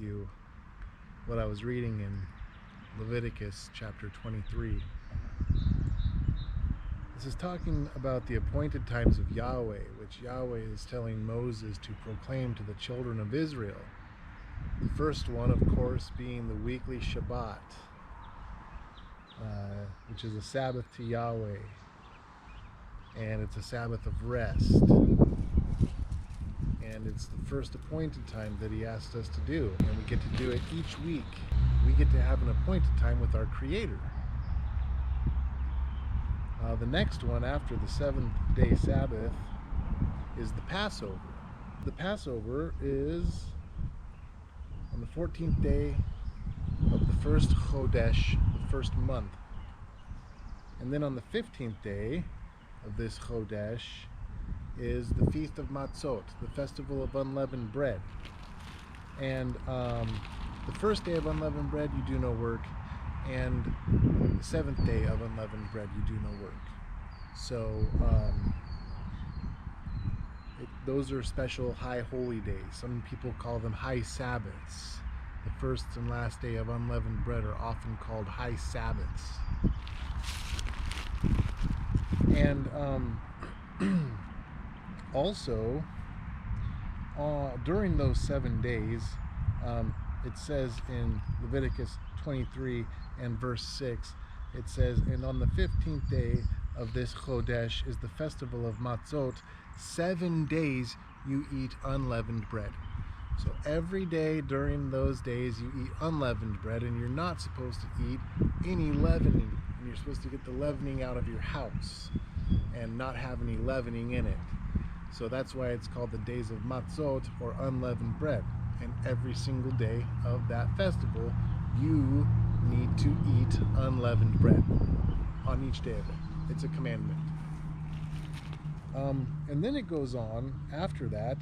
you what I was reading in Leviticus chapter 23. This is talking about the appointed times of Yahweh, which Yahweh is telling Moses to proclaim to the children of Israel. The first one, of course, being the weekly Shabbat, which is a Sabbath to Yahweh, and it's a Sabbath of rest. And it's the first appointed time that he asked us to do, and we get to do it each week. We get to have an appointed time with our Creator. The next one after the seventh-day Sabbath is the Passover. The Passover is on the 14th day of the first Chodesh, the first month. And then on the 15th day of this Chodesh is the Feast of HaMatzot, the Festival of Unleavened Bread. And the first day of unleavened bread, you do no work, and the seventh day of unleavened bread, you do no work. So those are special high holy days. Some people call them high Sabbaths. The first and last day of unleavened bread are often called high Sabbaths. And also, during those 7 days, it says in Leviticus 23 and verse 6, it says, and on the 15th day of this Chodesh is the festival of Matzot. 7 days you eat unleavened bread. So every day during those days you eat unleavened bread, and you're not supposed to eat any leavening. And you're supposed to get the leavening out of your house and not have any leavening in it. So that's why it's called the days of Matzot, or unleavened bread. And every single day of that festival, you need to eat unleavened bread on each day of it. It's a commandment. And then it goes on after that,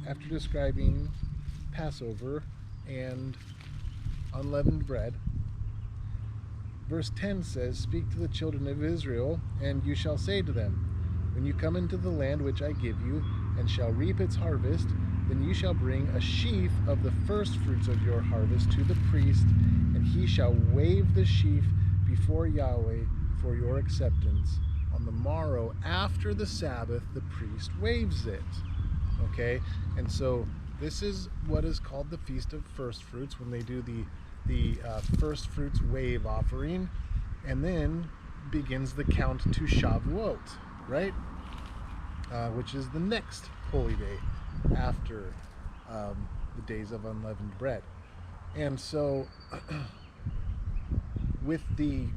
after describing Passover and unleavened bread. Verse 10 says, speak to the children of Israel, and you shall say to them, when you come into the land which I give you, and shall reap its harvest, then you shall bring a sheaf of the first fruits of your harvest to the priest, and he shall wave the sheaf before Yahweh for your acceptance. On the morrow after the Sabbath, the priest waves it. Okay, and so this is what is called the Feast of First Fruits, when they do the first fruits wave offering, and then begins the count to Shavuot, right? Which is the next holy day after the days of unleavened bread. And so with the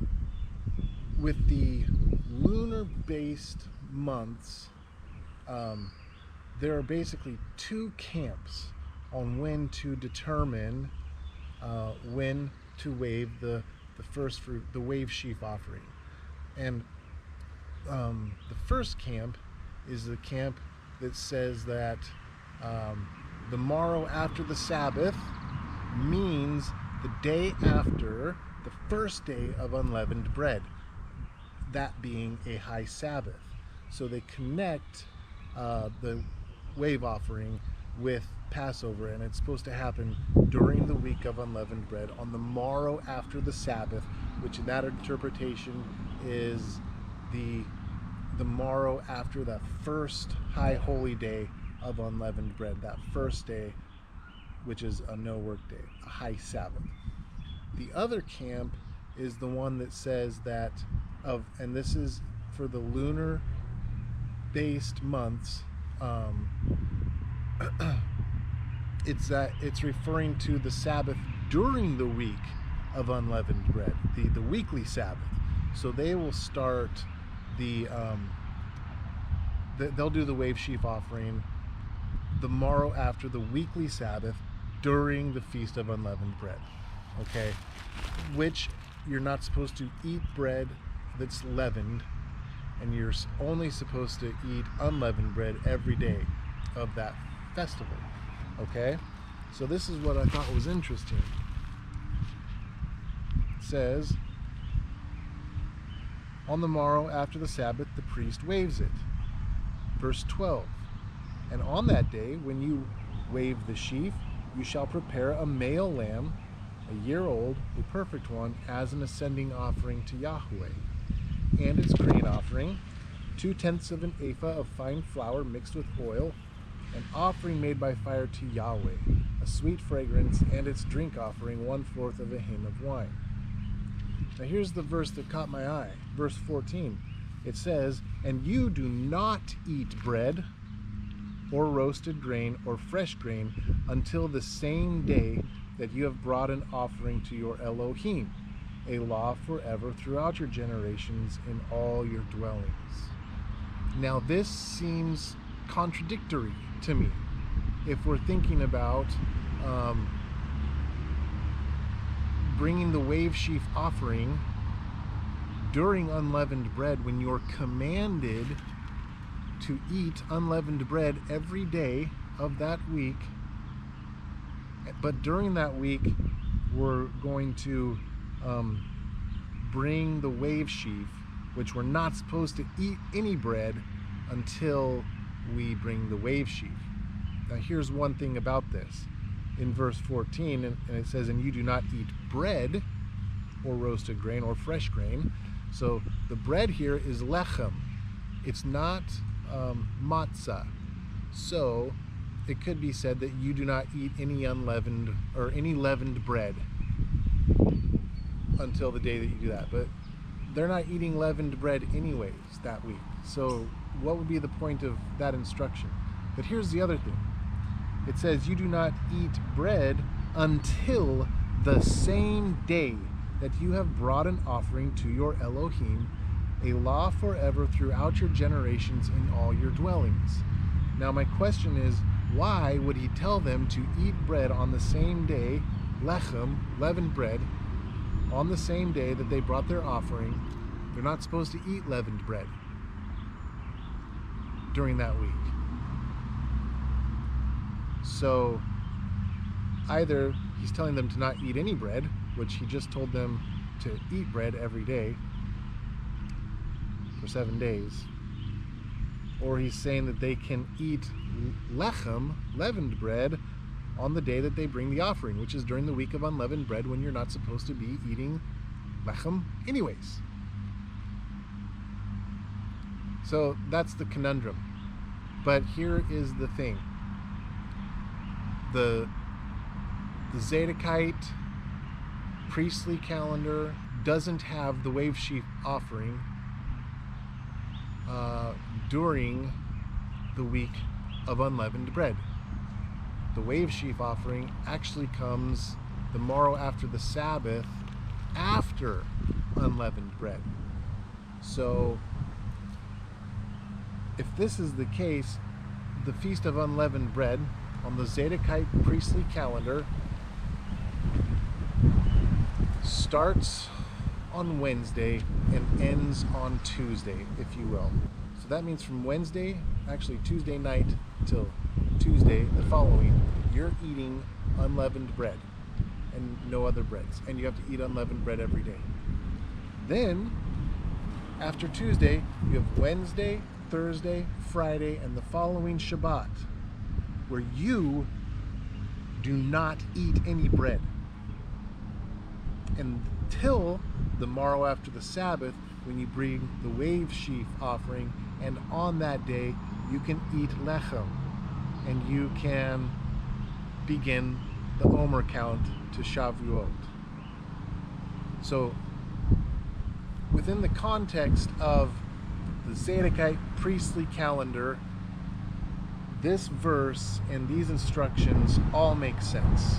lunar-based months, there are basically two camps on when to determine when to wave the first fruit, the wave sheaf offering. And the first camp is the camp that says that the morrow after the Sabbath means the day after the first day of unleavened bread, that being a high Sabbath. So they connect the wave offering with Passover, and it's supposed to happen during the week of unleavened bread on the morrow after the Sabbath, which in that interpretation is the morrow after the first high holy day of unleavened bread, that first day, which is a no work day, a high Sabbath. The other camp is the one that says that and this is for the lunar based months, it's referring to the Sabbath during the week of unleavened bread, the weekly Sabbath. So they will start they'll do the wave sheaf offering the morrow after the weekly Sabbath during the Feast of Unleavened Bread. Okay, which you're not supposed to eat bread that's leavened, and you're only supposed to eat unleavened bread every day of that festival. Okay, so this is what I thought was interesting. It says, on the morrow after the Sabbath, the priest waves it. Verse 12, and on that day, when you wave the sheaf, you shall prepare a male lamb, a year old, a perfect one, as an ascending offering to Yahweh. And its grain offering, 2/10 of an ephah of fine flour mixed with oil, an offering made by fire to Yahweh, a sweet fragrance, and its drink offering, 1/4 of a hin of wine. Now here's the verse that caught my eye, verse 14. It says, and you do not eat bread or roasted grain or fresh grain until the same day that you have brought an offering to your Elohim, a law forever throughout your generations in all your dwellings. Now this seems contradictory to me if we're thinking about bringing the wave sheaf offering during unleavened bread, when you're commanded to eat unleavened bread every day of that week. But during that week, we're going to bring the wave sheaf, which we're not supposed to eat any bread until we bring the wave sheaf. Now here's one thing about this. In verse 14, and it says, and you do not eat bread or roasted grain or fresh grain. So the bread here is lechem. It's not matzah. So it could be said that you do not eat any unleavened or any leavened bread until the day that you do that. But they're not eating leavened bread anyways that week. So what would be the point of that instruction? But here's the other thing. It says you do not eat bread until the same day that you have brought an offering to your Elohim, a law forever throughout your generations in all your dwellings. Now my question is, why would he tell them to eat bread on the same day, lechem, leavened bread, on the same day that they brought their offering? They're not supposed to eat leavened bread during that week. So either he's telling them to not eat any bread, which he just told them to eat bread every day for 7 days, or he's saying that they can eat lechem, leavened bread, on the day that they bring the offering, which is during the week of unleavened bread, when you're not supposed to be eating lechem anyways. So that's the conundrum. But here is the thing. The Zadokite priestly calendar doesn't have the wave sheaf offering during the week of unleavened bread. The wave sheaf offering actually comes the morrow after the Sabbath, after unleavened bread. So if this is the case, the Feast of Unleavened Bread on the Zadokite priestly calendar starts on Wednesday and ends on Tuesday, if you will. So that means from Wednesday, actually Tuesday night, till Tuesday the following, you're eating unleavened bread and no other breads, and you have to eat unleavened bread every day. Then after Tuesday, you have Wednesday, Thursday, Friday, and the following Shabbat, where you do not eat any bread until the morrow after the Sabbath, when you bring the wave sheaf offering, and on that day you can eat lechem, and you can begin the Omer count to Shavuot. So within the context of the Zadokite priestly calendar, this verse and these instructions all make sense.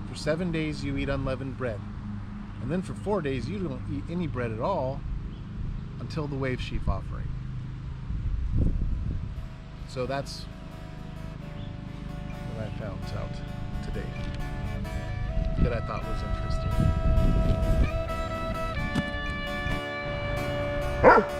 For 7 days you eat unleavened bread, and then for 4 days you don't eat any bread at all until the wave sheaf offering. So that's what I found out today that I thought was interesting.